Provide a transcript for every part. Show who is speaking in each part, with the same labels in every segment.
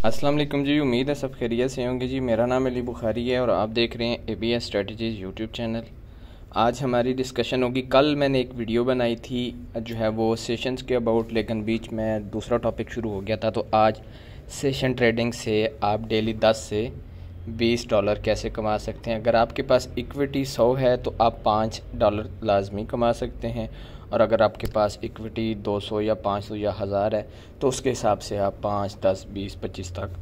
Speaker 1: अस्सलाम वालेकुम जी। उम्मीद है सब खैरियत से होंगे जी। मेरा नाम अली बुखारी है और आप देख रहे हैं ABS स्ट्रेटजीज़ यूट्यूब चैनल। आज हमारी डिस्कशन होगी। कल मैंने एक वीडियो बनाई थी जो है वो सेशंस के अबाउट, लेकिन बीच में दूसरा टॉपिक शुरू हो गया था। तो आज सेशन ट्रेडिंग से आप डेली 10 से $20 कैसे कमा सकते हैं। अगर आपके पास इक्विटी 100 है तो आप $5 लाजमी कमा सकते हैं, और अगर आपके पास इक्विटी 200 या 500 या 1000 है तो उसके हिसाब से आप 5, 10, 20, 25 तक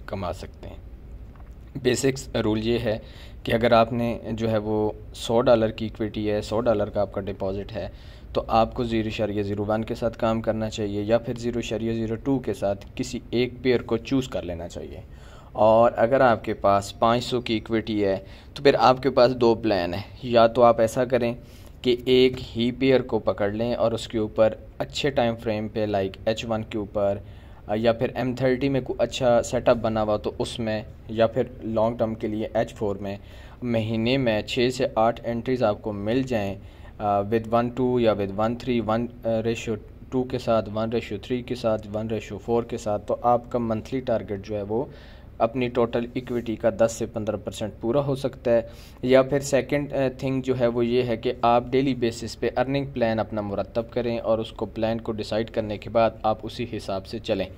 Speaker 1: कमा सकते हैं। बेसिक्स रूल ये है कि अगर आपने जो है वो $100 की इक्विटी है, $100 का आपका डिपॉजिट है, तो आपको 0.01 के साथ काम करना चाहिए या फिर 0.02 के साथ किसी एक पेयर को चूज़ कर लेना चाहिए। और अगर आपके पास 500 की इक्विटी है तो फिर आपके पास दो प्लान है। या तो आप ऐसा करें कि एक ही पेयर को पकड़ लें और उसके ऊपर अच्छे टाइम फ्रेम पे लाइक H1 के ऊपर, या फिर M30 में कोई अच्छा सेटअप बना हुआ तो उसमें, या फिर लॉन्ग टर्म के लिए H4 में महीने में 6 से 8 एंट्रीज़ आपको मिल जाएं विद 1:2 या विद 1:3, 1:2 के साथ, 1:3 के साथ, 1:4 के साथ, तो आपका मंथली टारगेट जो है वो अपनी टोटल इक्विटी का 10 से 15% पूरा हो सकता है। या फिर सेकंड थिंग जो है वो ये है कि आप डेली बेसिस पे अर्निंग प्लान अपना मुरतब करें और उसको प्लान को डिसाइड करने के बाद आप उसी हिसाब से चलें।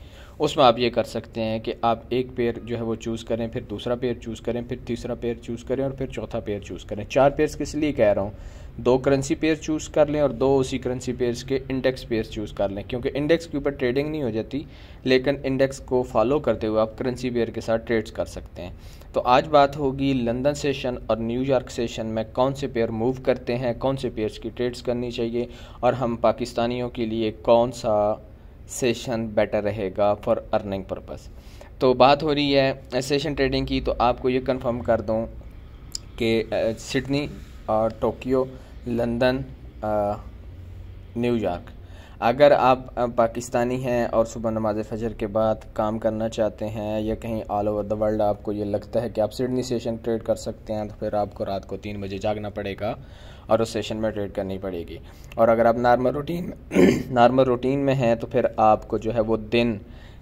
Speaker 1: उसमें आप ये कर सकते हैं कि आप एक पेयर जो है वो चूज़ करें, फिर दूसरा पेयर चूज़ करें, फिर तीसरा पेयर चूज़ करें और फिर चौथा पेयर चूज़ करें। 4 पेयर्स किस लिए कह रहा हूँ, 2 करेंसी पेयर चूज़ कर लें और 2 उसी करेंसी पेयर्स के इंडेक्स पेयर्स चूज़ कर लें, क्योंकि इंडेक्स के ऊपर ट्रेडिंग नहीं हो जाती, लेकिन इंडेक्स को फॉलो करते हुए आप करेंसी पेयर के साथ ट्रेड्स कर सकते हैं। तो आज बात होगी लंदन सेशन और न्यूयॉर्क सेशन में कौन से पेयर मूव करते हैं, कौन से पेयर्स की ट्रेड्स करनी चाहिए, और हम पाकिस्तानियों के लिए कौन सा सेशन बेटर रहेगा फॉर अर्निंग पर्पस। तो बात हो रही है सेशन ट्रेडिंग की, तो आपको ये कंफर्म कर दूं कि सिडनी और टोक्यो, लंदन, न्यूयॉर्क, अगर आप पाकिस्तानी हैं और सुबह नमाज फजर के बाद काम करना चाहते हैं या कहीं ऑल ओवर द वर्ल्ड आपको ये लगता है कि आप सिडनी सेशन ट्रेड कर सकते हैं, तो फिर आपको रात को 3 बजे जागना पड़ेगा और उस सेशन में ट्रेड करनी पड़ेगी। और अगर आप नॉर्मल रूटीन में हैं तो फिर आपको जो है वो दिन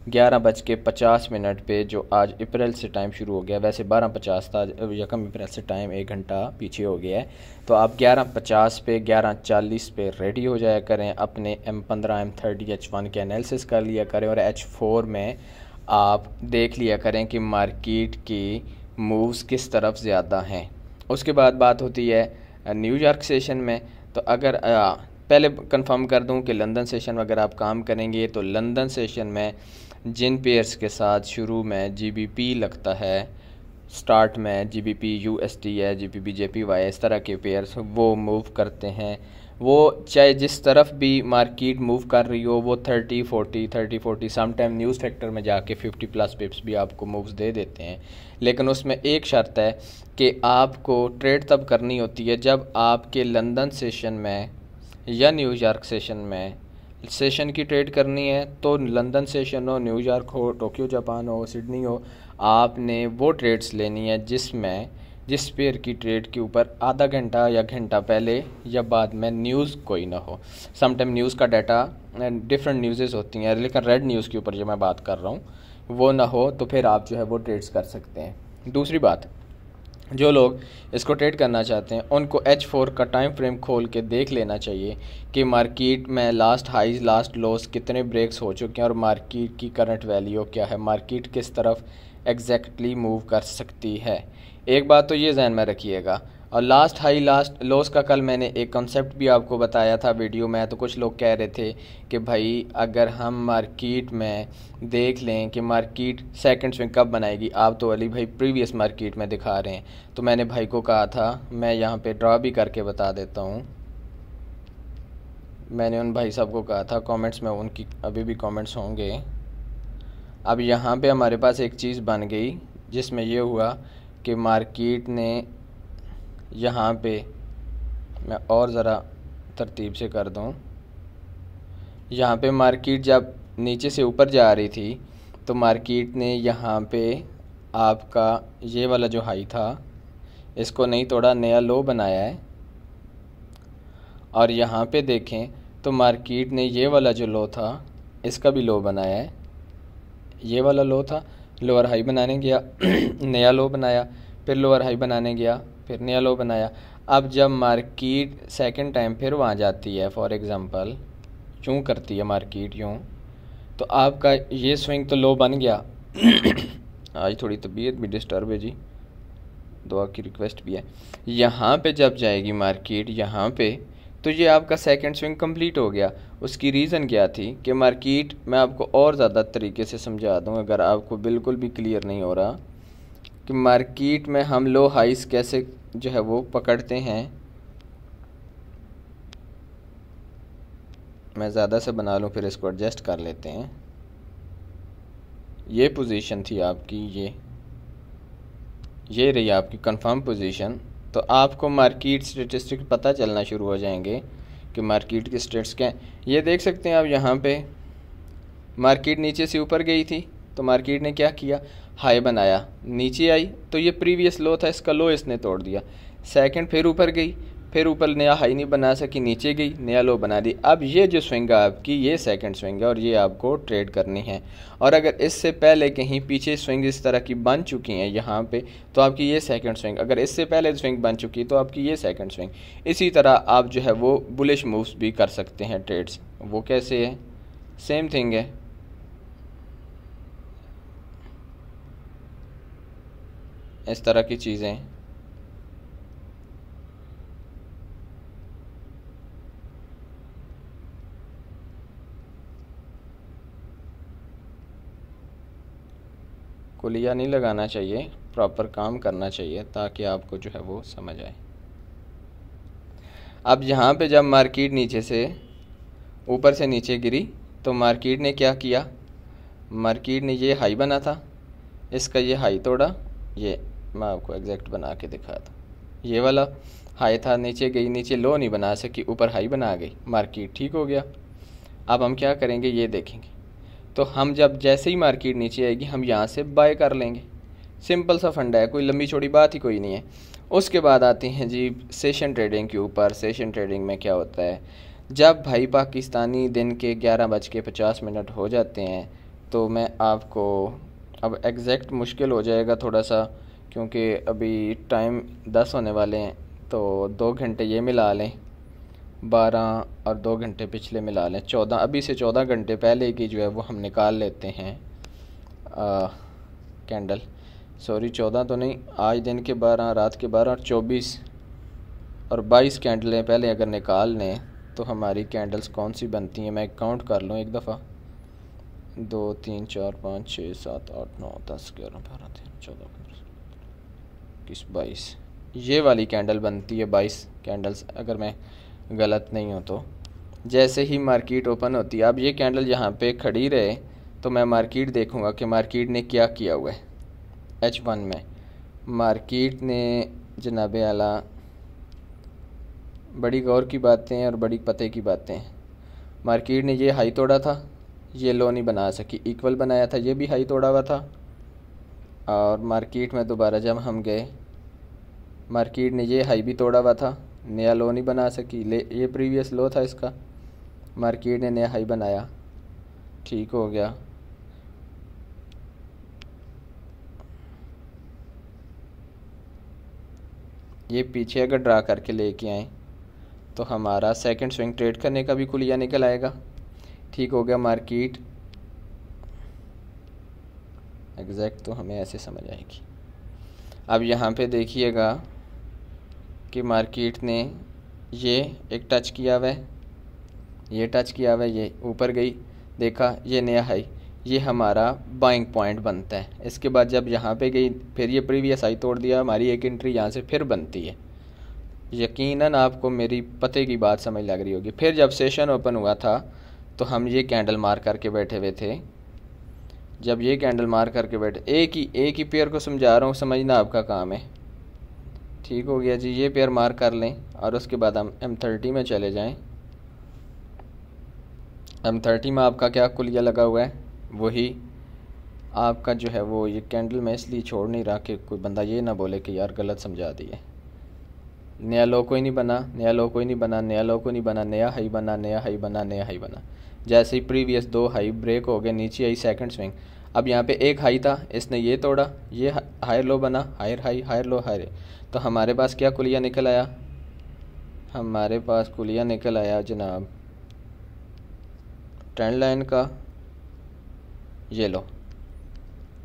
Speaker 1: 11:50 पे, जो आज अप्रैल से टाइम शुरू हो गया, वैसे 12:50 था, यकम अप्रैल से टाइम 1 घंटा पीछे हो गया है, तो आप 11:50 पे, 11:40 पे रेडी हो जाया करें। अपने M15, M30, H1 के एनालिसिस कर लिया करें और H4 में आप देख लिया करें कि मार्केट की मूव्स किस तरफ ज़्यादा हैं। उसके बाद बात होती है न्यूयॉर्क सेशन में। तो अगर पहले कंफर्म कर दूं कि लंदन सेशन में अगर आप काम करेंगे तो लंदन सेशन में जिन पेयर्स के साथ शुरू में GBP लगता है, स्टार्ट में GBP USD है, GBP JPY, इस तरह के पेयर्स वो मूव करते हैं। वो चाहे जिस तरफ भी मार्केट मूव कर रही हो, वो 30-40 समटाइम न्यूज़ फैक्टर में जाके 50+ पिप्स भी आपको मूव्स दे देते हैं। लेकिन उसमें एक शर्त है कि आपको ट्रेड तब करनी होती है जब आपके लंदन सेशन में या न्यूयॉर्क सेशन में सेशन की ट्रेड करनी है। तो लंदन सेशन हो, न्यूयॉर्क हो, टोक्यो जापान हो, सिडनी हो, आपने वो ट्रेड्स लेनी है जिस पेयर की ट्रेड के ऊपर आधा घंटा या घंटा पहले या बाद में न्यूज़ कोई ना हो। समटाइम न्यूज़ का डाटा डिफरेंट न्यूज़ेस होती हैं, लेकिन रेड न्यूज़ के ऊपर जो मैं बात कर रहा हूँ वो ना हो, तो फिर आप जो है वो ट्रेड्स कर सकते हैं। दूसरी बात, जो लोग इसको ट्रेड करना चाहते हैं उनको H4 का टाइम फ्रेम खोल के देख लेना चाहिए कि मार्केट में लास्ट हाईज, लास्ट लोस कितने ब्रेक्स हो चुके हैं और मार्केट की करंट वैल्यू क्या है, मार्केट किस तरफ एग्जैक्टली मूव कर सकती है। एक बात तो ये जहन में रखिएगा। और लास्ट हाई लास्ट लॉस का कल मैंने एक कॉन्सेप्ट भी आपको बताया था वीडियो में। तो कुछ लोग कह रहे थे कि भाई अगर हम मार्केट में देख लें कि मार्केट सेकंड स्विंग कब बनाएगी, आप तो अली भाई प्रीवियस मार्केट में दिखा रहे हैं। तो मैंने भाई को कहा था, मैं यहाँ पे ड्रा भी करके बता देता हूँ। मैंने उन भाई साहब को कहा था, कमेंट्स में उनकी अभी भी कमेंट्स होंगे। अब यहाँ पे हमारे पास एक चीज़ बन गई जिसमें ये हुआ कि मार्केट ने यहाँ पे, मैं और ज़रा तरतीब से कर दूँ, यहाँ पे मार्केट जब नीचे से ऊपर जा रही थी तो मार्केट ने यहाँ पे आपका ये वाला जो हाई था इसको नहीं तोड़ा, नया लो बनाया है। और यहाँ पे देखें तो मार्केट ने ये वाला जो लो था इसका भी लो बनाया है, ये वाला लो था, लोअर हाई बनाने गया नया लो बनाया, फिर लोअर हाई बनाने गया, फिर नया लो बनाया। अब जब मार्केट सेकंड टाइम फिर वहाँ जाती है, फॉर एग्ज़ाम्पल यूँ करती है मार्केट यूँ, तो आपका ये स्विंग तो लो बन गया आज थोड़ी तबीयत भी डिस्टर्ब है जी, दुआ की रिक्वेस्ट भी है। यहाँ पे जब जाएगी मार्केट यहाँ पे, तो ये आपका सेकंड स्विंग कंप्लीट हो गया। उसकी रीज़न क्या थी कि मार्केट, मैं आपको और ज़्यादा तरीके से समझा दूँ अगर आपको बिल्कुल भी क्लियर नहीं हो रहा कि मार्केट में हम लो हाइस कैसे जो है वो पकड़ते हैं। मैं ज़्यादा से बना लूँ, फिर इसको एडजस्ट कर लेते हैं। ये पोजीशन थी आपकी, ये रही आपकी कंफर्म पोजीशन। तो आपको मार्केट स्टेटिस्टिक पता चलना शुरू हो जाएंगे कि मार्केट के स्टेट्स क्या हैं। ये देख सकते हैं आप, यहाँ पे मार्केट नीचे से ऊपर गई थी, तो मार्केट ने क्या किया, हाई बनाया, नीचे आई तो ये प्रीवियस लो था, इसका लो इसने तोड़ दिया। सेकंड फिर ऊपर गई, फिर ऊपर नया हाई नहीं बना सकी, नीचे गई, नया लो बना दी। अब ये जो स्विंग है आपकी, ये सेकंड स्विंग है और ये आपको ट्रेड करनी है। और अगर इससे पहले कहीं पीछे स्विंग इस तरह की बन चुकी हैं यहाँ पे, तो आपकी ये सेकंड स्विंग। अगर इससे पहले स्विंग बन चुकी है तो आपकी ये सेकंड स्विंग। इसी तरह आप जो है वो बुलिश मूव्स भी कर सकते हैं ट्रेड्स। वो कैसे है, सेम थिंग है। इस तरह की चीज़ें कुलिया नहीं लगाना चाहिए, प्रॉपर काम करना चाहिए ताकि आपको जो है वो समझ आए। अब यहाँ पे जब मार्केट नीचे से ऊपर से नीचे गिरी, तो मार्केट ने क्या किया, मार्केट ने ये हाई बना था, इसका ये हाई तोड़ा। ये मैं आपको एग्जैक्ट बना के दिखाता, ये वाला हाई था, नीचे गई, नीचे लो नहीं बना सकी, ऊपर हाई बना गई, मार्केट ठीक हो गया। अब हम क्या करेंगे ये देखेंगे। तो हम जब जैसे ही मार्केट नीचे आएगी हम यहाँ से बाय कर लेंगे। सिंपल सा फंडा है, कोई लंबी चौड़ी बात ही कोई नहीं है। उसके बाद आती हैं जी सेशन ट्रेडिंग के ऊपर। सेशन ट्रेडिंग में क्या होता है, जब भाई पाकिस्तानी दिन के 11:50 हो जाते हैं, तो मैं आपको अब एग्जैक्ट मुश्किल हो जाएगा थोड़ा सा, क्योंकि अभी टाइम 10 होने वाले हैं, तो 2 घंटे ये मिला लें, 12 और 2 घंटे पिछले मिला लें, 14। अभी से 14 घंटे पहले की जो है वो हम निकाल लेते हैं कैंडल। सॉरी 14 तो नहीं, आज दिन के 12, रात के 12 और 24 और 22 कैंडलें पहले अगर निकाल लें तो हमारी कैंडल्स कौन सी बनती हैं। मैं काउंट कर लूँ एक दफ़ा, 2 3 4 5 6 7 8 9 10 11 12 13 14 15 21 22, ये वाली कैंडल बनती है। 22 कैंडल्स अगर मैं गलत नहीं हो तो। जैसे ही मार्केट ओपन होती है, अब ये कैंडल यहाँ पे खड़ी रहे तो मैं मार्केट देखूँगा कि मार्केट ने क्या किया हुआ है। H1 में मार्केट ने जनाब आला बड़ी गौर की बातें और बड़ी पते की बातें। मार्केट ने ये हाई तोड़ा था, ये लो नहीं बना सकी, इक्वल बनाया था, ये भी हाई तोड़ा हुआ था। और मार्केट में दोबारा जब हम गए, मार्केट ने ये हाई भी तोड़ा हुआ था, नया लो नहीं बना सकी, ये प्रीवियस लो था इसका, मार्केट ने नया हाई बनाया, ठीक हो गया। ये पीछे अगर ड्रा करके लेके आए तो हमारा सेकंड स्विंग ट्रेड करने का भी कुलिया निकल आएगा, ठीक हो गया। मार्केट एग्जैक्ट तो हमें ऐसे समझ आएगी। अब यहाँ पे देखिएगा कि मार्केट ने ये एक टच किया हुआ है, ये टच किया हुआ है, ये ऊपर गई, देखा ये नया हाई, ये हमारा बाइंग पॉइंट बनता है। इसके बाद जब यहाँ पे गई, फिर ये प्रीवियस हाई तोड़ दिया, हमारी एक एंट्री यहाँ से फिर बनती है। यकीनन आपको मेरी पते की बात समझ लग रही होगी। फिर जब सेशन ओपन हुआ था तो हम ये कैंडल मार करके बैठे हुए थे। जब ये कैंडल मार करके बैठे, एक ही पेयर को समझा रहा हूँ, समझना आपका काम है, ठीक हो गया जी। ये पेयर मार कर लें और उसके बाद हम M30 में चले जाएं। M30 में आपका क्या कुलिया लगा हुआ है, वही आपका जो है वो ये कैंडल में इसलिए छोड़ नहीं रहा कि कोई बंदा ये ना बोले कि यार गलत समझा दिए। नया लो कोई नहीं बना, नया लो कोई नहीं बना, नया लो कोई नहीं बना, नया हाई बना, नया हाई बना, नया हाई बना। जैसे ही प्रीवियस 2 हाई ब्रेक हो गए, नीचे आई सेकंड स्विंग। अब यहाँ पे एक हाई था, इसने ये तोड़ा, ये हायर लो बना, higher high, higher low, higher. तो हमारे पास क्या कुलिया निकल आया, हमारे पास कुलिया निकल आया जनाब ट्रेंड लाइन का। ये लो,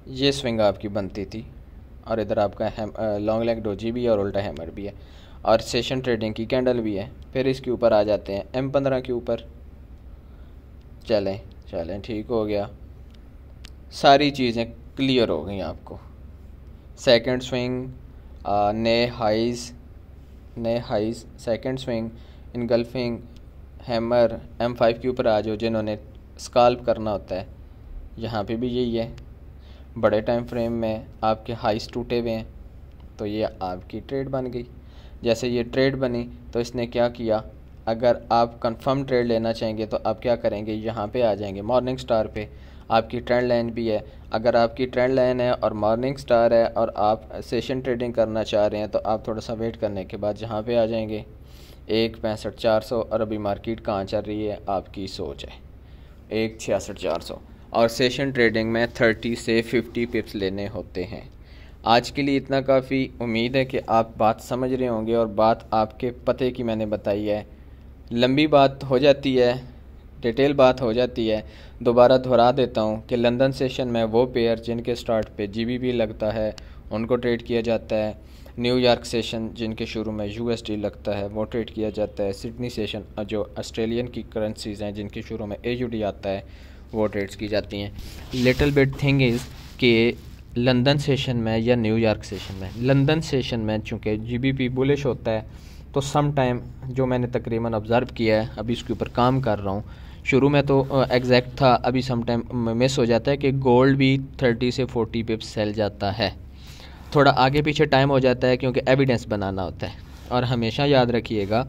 Speaker 1: ये स्विंग आपकी बनती थी, और इधर आपका लॉन्ग लेग डोजी भी है और उल्टा हैमर भी है, और सेशन ट्रेडिंग की कैंडल भी है। फिर इसके ऊपर आ जाते हैं M15 के ऊपर। चलें चलें, ठीक हो गया, सारी चीज़ें क्लियर हो गई आपको। सेकंड स्विंग, नए highs, second swing, engulfing, hammer, M5 के ऊपर आ जाओ जिन्होंने स्काल्प करना होता है। यहाँ पे भी यही है, बड़े टाइम फ्रेम में आपके हाइस टूटे हुए हैं, तो ये आपकी ट्रेड बन गई। जैसे ये ट्रेड बनी तो इसने क्या किया, अगर आप कंफर्म ट्रेड लेना चाहेंगे तो आप क्या करेंगे, यहाँ पे आ जाएंगे मॉर्निंग स्टार पे। आपकी ट्रेंड लाइन भी है, अगर आपकी ट्रेंड लाइन है और मॉर्निंग स्टार है और आप सेशन ट्रेडिंग करना चाह रहे हैं तो आप थोड़ा सा वेट करने के बाद यहाँ पे आ जाएंगे 1.65-400। और अभी मार्केट कहाँ चल रही है, आपकी सोच है 1.66-400, और सेशन ट्रेडिंग में 30 से 50 पिप्स लेने होते हैं। आज के लिए इतना काफ़ी। उम्मीद है कि आप बात समझ रहे होंगे और बात आपके पते की मैंने बताई है। लंबी बात हो जाती है, डिटेल बात हो जाती है। दोबारा दोहरा देता हूँ कि लंदन सेशन में वो पेयर जिनके स्टार्ट पे GBP लगता है उनको ट्रेड किया जाता है। न्यूयॉर्क सेशन जिनके शुरू में USD लगता है वो ट्रेड किया जाता है। सिडनी सेशन जो ऑस्ट्रेलियन की करेंसीज़ हैं जिनके शुरू में AUD आता है वो ट्रेड्स की जाती हैं। लिटिल बिट थिंग इज़ कि लंदन सेशन में या न्यूयॉर्क सेशन में, लंदन सेशन में चूँकि GBP बुलिश होता है तो सम टाइम जो मैंने तकरीबन ऑब्ज़र्व किया है, अभी इसके ऊपर काम कर रहा हूँ, शुरू में तो एग्जैक्ट था, अभी सम टाइम मिस हो जाता है कि गोल्ड भी 30 से 40 पिप्स सेल जाता है। थोड़ा आगे पीछे टाइम हो जाता है क्योंकि एविडेंस बनाना होता है। और हमेशा याद रखिएगा,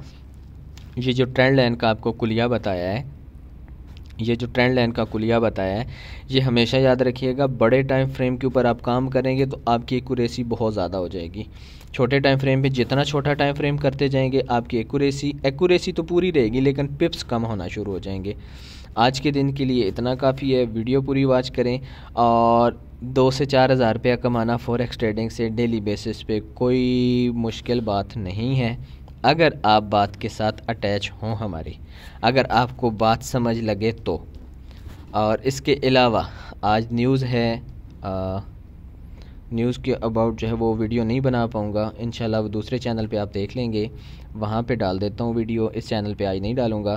Speaker 1: ये जो ट्रेंड लाइन का आपको कुलिया बताया है, ये हमेशा याद रखिएगा, बड़े टाइम फ्रेम के ऊपर आप काम करेंगे तो आपकी एक्यूरेसी बहुत ज़्यादा हो जाएगी। छोटे टाइम फ्रेम पे जितना छोटा टाइम फ्रेम करते जाएंगे आपकी एक्यूरेसी तो पूरी रहेगी लेकिन पिप्स कम होना शुरू हो जाएंगे। आज के दिन के लिए इतना काफ़ी है। वीडियो पूरी वॉच करें, और 2 से 4 हज़ार रुपया कमाना फॉरेक्स ट्रेडिंग से डेली बेसिस पे कोई मुश्किल बात नहीं है, अगर आप बात के साथ अटैच हों हमारी, अगर आपको बात समझ लगे तो। और इसके अलावा आज न्यूज़ है, न्यूज़ के अबाउट जो है वो वीडियो नहीं बना पाऊँगा, इंशाल्लाह वो दूसरे चैनल पे आप देख लेंगे, वहाँ पे डाल देता हूँ वीडियो। इस चैनल पे आज नहीं डालूँगा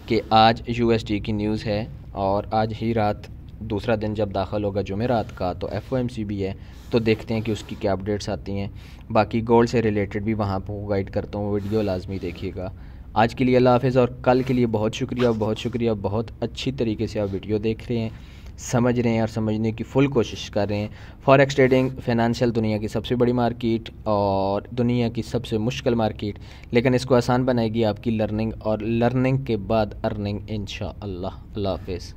Speaker 1: कि आज USD की न्यूज़ है, और आज ही रात दूसरा दिन जब दाखिल होगा जुमेरात का तो FOMC भी है, तो देखते हैं कि उसकी क्या अपडेट्स आती हैं। बाकी गोल्ड से रिलेटेड भी वहाँ पर गाइड करता हूँ, वीडियो लाजमी देखिएगा। आज के लिए अल्लाह हाफ़िज़, और कल के लिए बहुत शुक्रिया। बहुत अच्छी तरीके से आप वीडियो देख रहे हैं, समझ रहे हैं और समझने की फुल कोशिश कर रहे हैं। फॉरेक्स ट्रेडिंग फ़ाइनेंशियल दुनिया की सबसे बड़ी मार्केट और दुनिया की सबसे मुश्किल मार्केट, लेकिन इसको आसान बनाएगी आपकी लर्निंग, और लर्निंग के बाद अर्निंग इंशाअल्लाह। अल्लाह हाफ़िज़।